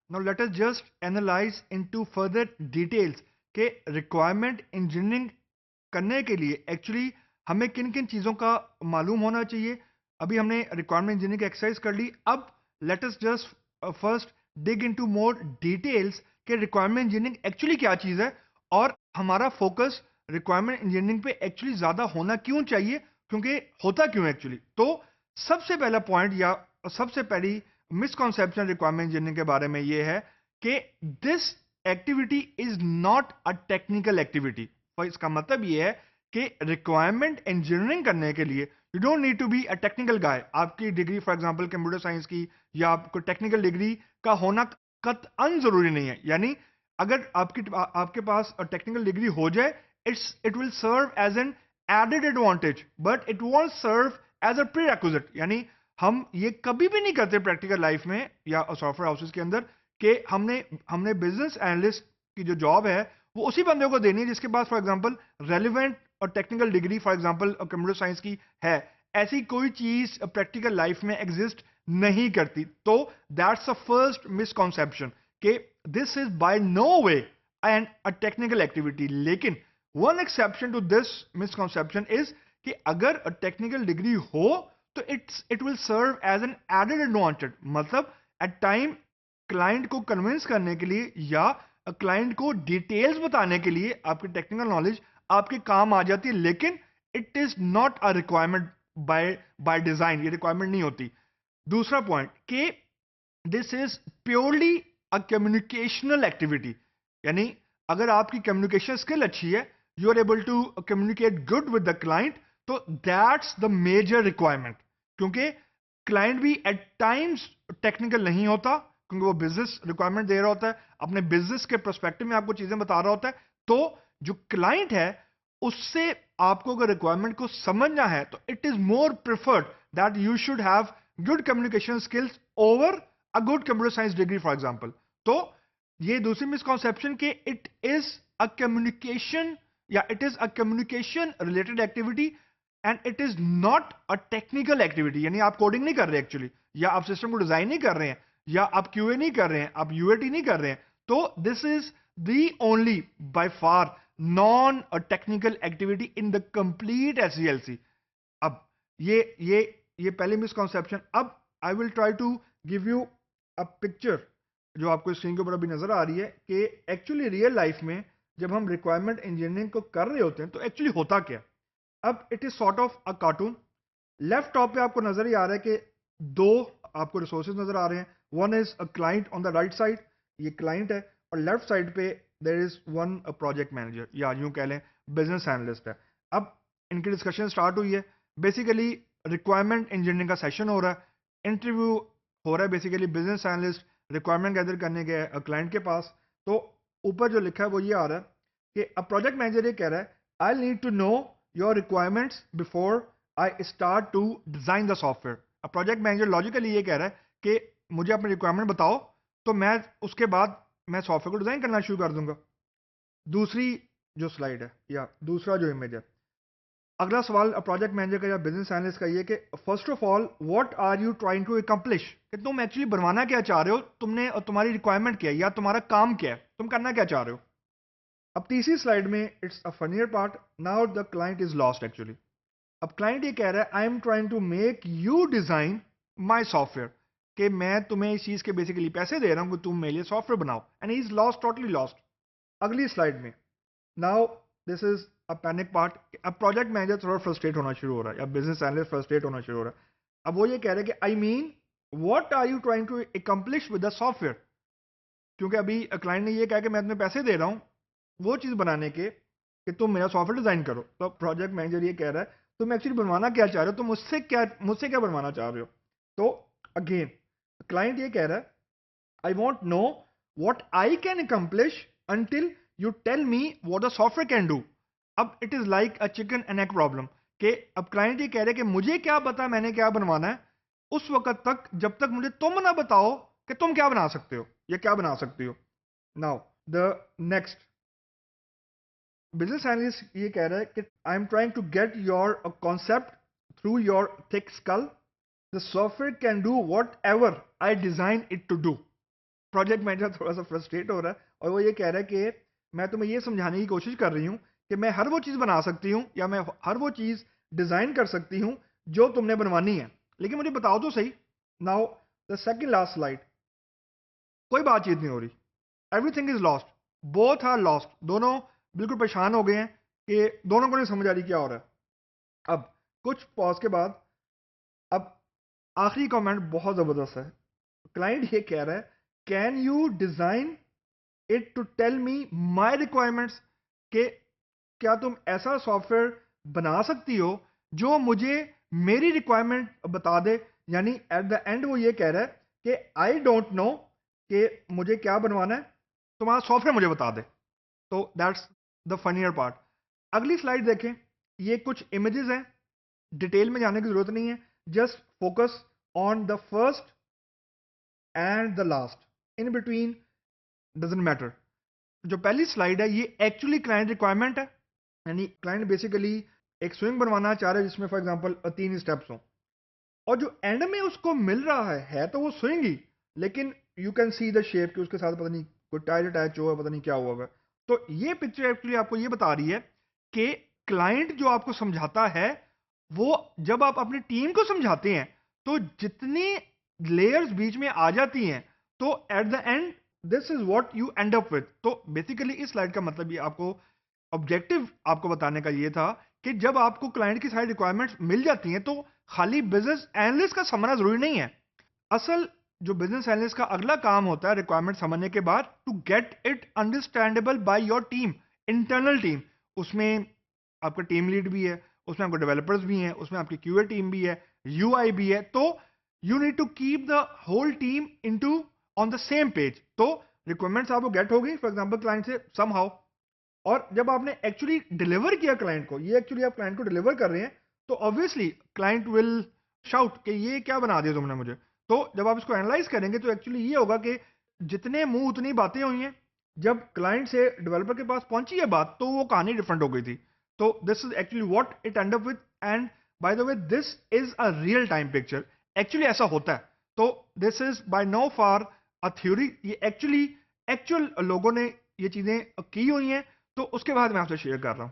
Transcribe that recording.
Now let us just analyse into further details के requirement engineering करने के लिए एक्चुअली हमें किन किन चीज़ों का मालूम होना चाहिए। अभी हमने रिक्वायरमेंट इंजीनियरिंग की एक्सरसाइज कर ली। अब let us just first dig into more details कि रिक्वायरमेंट इंजीनियरिंग एक्चुअली क्या चीज़ है और हमारा फोकस रिक्वायरमेंट इंजीनियरिंग पे एक्चुअली ज़्यादा होना क्यों चाहिए, क्योंकि होता क्यों एक्चुअली। तो सबसे पहला पॉइंट या सबसे पहली मिसकॉन्सेप्शन रिक्वायरमेंट इंजीनियरिंग के बारे में ये है कि this activity is not a technical activity. तो इसका मतलब ये है कि रिक्वायरमेंट इंजीनियरिंग करने के लिए you don't need to be a technical guy. आपकी degree for example computer science की या आपको टेक्निकल डिग्री का होना कतई जरूरी नहीं है। यानी अगर आपके पास टेक्निकल डिग्री हो जाए, it will serve as an added advantage but it won't serve as a prerequisite. यानी हम ये कभी भी नहीं करते प्रैक्टिकल लाइफ में या सॉफ्टवेयर हाउसेस के अंदर कि हमने हमने बिजनेस एनालिस्ट की जो जॉब है वो उसी बंदे को देनी है जिसके पास फॉर एग्जांपल रेलिवेंट और technical degree for example computer science की है। ऐसी कोई चीज प्रैक्टिकल लाइफ में एग्जिस्ट नहीं करती। तो दैट्स द फर्स्ट मिसकॉन्सेप्शन कि this is by no way and a technical activity. लेकिन one exception to this misconception is कि अगर टेक्निकल डिग्री हो तो it will serve as an added advantage. मतलब एट टाइम क्लाइंट को convince करने के लिए या क्लाइंट को डिटेल्स बताने के लिए आपकी टेक्निकल नॉलेज आपके काम आ जाती है। लेकिन it is not a requirement by by design, ये रिक्वायरमेंट नहीं होती। दूसरा पॉइंट कि this is purely a communicational activity. यानी अगर आपकी कम्युनिकेशन स्किल अच्छी है, you are able to communicate good with the client, तो दैट्स द मेजर रिक्वायरमेंट। क्योंकि क्लाइंट भी एट टाइम्स टेक्निकल नहीं होता क्योंकि वो बिजनेस रिक्वायरमेंट दे रहा होता है, अपने बिजनेस के पर्सपेक्टिव में आपको चीजें बता रहा होता है। तो जो क्लाइंट है उससे आपको अगर रिक्वायरमेंट को समझना है तो it is more preferred that you should have good communication skills over a good computer science degree for example. तो ये दूसरी मिसकॉन्सेप्शन कि इट इज अ कम्युनिकेशन या it is a communication related activity and it is not a technical activity. यानी आप coding नहीं कर रहे एक्चुअली, या आप सिस्टम को डिजाइन नहीं कर रहे हैं, या आप क्यूए नहीं कर रहे हैं, आप यूएटी नहीं कर रहे हैं। तो this is the only by far non technical activity in the complete SDLC. अब ये ये ये पहली मिसकॉन्सेप्शन। अब I will try to give you a picture जो आपको स्क्रीन के ऊपर अभी नजर आ रही है कि एक्चुअली रियल लाइफ में जब हम रिक्वायरमेंट इंजीनियरिंग को कर रहे होते हैं तो एक्चुअली होता क्या। अब it is sort of a cartoon. Left top पे आपको नजर ही आ रहा है कि दो आपको रिसोर्सेज नजर आ रहे हैं। One is a client on the right side, ये क्लाइंट है, और लेफ्ट साइड पे there is one project manager या यूं कह लें बिजनेस एनालिस्ट है। अब इनकी डिस्कशन स्टार्ट हुई है। बेसिकली रिक्वायरमेंट इंजीनियरिंग का सेशन हो रहा है, इंटरव्यू हो रहा है। Basically business analyst requirement gather करने गए क्लाइंट के पास। तो ऊपर जो लिखा है वो ये आ रहा है कि अब प्रोजेक्ट मैनेजर ये कह रहा है I need to know your requirements before I start to design the software. अब प्रोजेक्ट मैनेजर लॉजिकली ये कह रहा है कि मुझे अपनी रिक्वायरमेंट बताओ तो मैं उसके बाद मैं सॉफ्टवेयर को डिजाइन करना शुरू कर दूंगा। दूसरी जो स्लाइड है या दूसरा जो इमेज है, अगला सवाल प्रोजेक्ट मैनेजर का या बिजनेस एनालिस्ट का ये कि first of all what are you trying to accomplish, कि तुम एक्चुअली बनवाना क्या चाह रहे हो, तुमने तुम्हारी रिक्वायरमेंट क्या है या तुम्हारा काम क्या है, तुम करना क्या चाह रहे हो। अब तीसरी स्लाइड में it's a funnier part, now the client is lost actually. अब क्लाइंट ये कह रहा है I am trying to make you design my software, कि मैं तुम्हें इस चीज के बेसिकली पैसे दे रहा हूं कि तुम मेरे लिए सॉफ्टवेयर बनाओ, and he is lost, totally lost. अगली स्लाइड में now this is a panic part. अब प्रोजेक्ट मैनेजर थोड़ा फ्रस्ट्रेट होना शुरू हो रहा है या बिजनेस एनालिस्ट फ्रस्ट्रेट होना शुरू हो रहा है। अब वो ये कह रहे हैं कि I mean what are you trying to accomplish with the software, क्योंकि अभी क्लाइंट ने ये कहा कि मैं तुम्हें पैसे दे रहा हूं वो चीज बनाने के कि तुम मेरा सॉफ्टवेयर डिजाइन करो। तो प्रोजेक्ट मैनेजर ये कह रहा है तुम एक्चुअली बनवाना क्या चाह रहे हो, तुम मुझसे क्या बनवाना चाह रहे हो। तो अगेन क्लाइंट ये कह रहा है I want know what I can accomplish until you tell me what the software can do. अब it is like a chicken and egg problem, कि अब क्लाइंट ये कह रहे हैं कि मुझे क्या पता मैंने क्या बनवाना है उस वक्त तक जब तक मुझे तुम ना बताओ कि तुम क्या बना सकते हो या क्या बना सकती हो। Now the next business analyst ये कह रहा है कि I am trying to get your concept through your thick skull, the software can do whatever I design it to do. Project manager थोड़ा सा फ्रस्ट्रेट हो रहा है और वो ये कह रहा है कि मैं तुम्हें ये समझाने की कोशिश कर रही हूँ कि मैं हर वो चीज़ बना सकती हूँ या मैं हर वो चीज़ डिज़ाइन कर सकती हूँ जो तुमने बनवानी है, लेकिन मुझे बताओ तो सही। Now the second last slide, कोई बातचीत नहीं हो रही, everything is lost, both are lost, दोनों बिल्कुल परेशान हो गए हैं कि दोनों को नहीं समझ आ रही क्या हो रहा है। अब कुछ पॉज के बाद, अब आखिरी कमेंट बहुत ज़बरदस्त है। क्लाइंट ये कह रहा है, can you design it to tell me my requirements, के क्या तुम ऐसा सॉफ्टवेयर बना सकती हो जो मुझे मेरी रिक्वायरमेंट बता दे। यानी एट द एंड वो ये कह रहा है कि आई डोंट नो कि मुझे क्या बनवाना है, तुम्हारा सॉफ्टवेयर मुझे बता दे। तो दैट्स द फनियर पार्ट। अगली स्लाइड देखें, ये कुछ इमेजेस हैं, डिटेल में जाने की जरूरत नहीं है, just focus on the first and the last, in between doesn't matter. जो पहली स्लाइड है ये एक्चुअली क्लाइंट रिक्वायरमेंट है, यानी क्लाइंट बेसिकली एक स्विंग बनवाना चाह रहा है जिसमें फॉर एग्जांपल 3 स्टेप्स हों, और जो एंड में उसको मिल रहा है तो वो स्विंग ही, लेकिन you can see the shape कि उसके साथ पता नहीं कोई टायर अटैच हुआ है, पता नहीं क्या हुआ है। तो ये पिक्चर एक्चुअली आपको ये बता रही है कि क्लाइंट जो आपको समझाता है, वो जब आप अपनी टीम को समझाते हैं तो जितनी लेयर्स बीच में आ जाती हैं, तो at the end this is what you and up with. तो बेसिकली इस स्लाइड का मतलब ये आपको ऑब्जेक्टिव आपको बताने का ये था कि जब आपको क्लाइंट की सारी रिक्वायरमेंट्स मिल जाती हैं तो खाली बिजनेस एनालिस्ट का समझना जरूरी नहीं है। असल जो बिजनेस एनालिस्ट का अगला काम होता है रिक्वायरमेंट समझने के बाद, to get it understandable by your team, internal team. उसमें आपका टीम लीड भी है, उसमें आपके डेवलपर्स भी हैं, उसमें आपकी क्यूए टीम भी है, यूआई भी है। तो you need to keep the whole team into on the same page. तो रिक्वायरमेंट्स आपको गेट होगी फॉर एग्जांपल क्लाइंट से समहाउ, और जब आपने एक्चुअली डिलीवर किया क्लाइंट को, ये एक्चुअली आप क्लाइंट को डिलीवर कर रहे हैं, तो ऑब्वियसली क्लाइंट विल शाउट कि ये क्या बना दिया तुमने मुझे। तो जब आप इसको एनालाइज करेंगे तो एक्चुअली ये होगा कि जितने मुंह उतनी बातें हुई हैं, जब क्लाइंट से डेवलपर के पास पहुंची है बात तो वो कहानी डिफरेंट हो गई थी। तो this is actually what it end up with, and by the way this is a real time picture, actually ऐसा होता है। तो this is by no far a theory, ये एक्चुअली एक्चुअल लोगों ने ये चीजें की हुई हैं, तो उसके बाद मैं आपसे शेयर कर रहा हूं।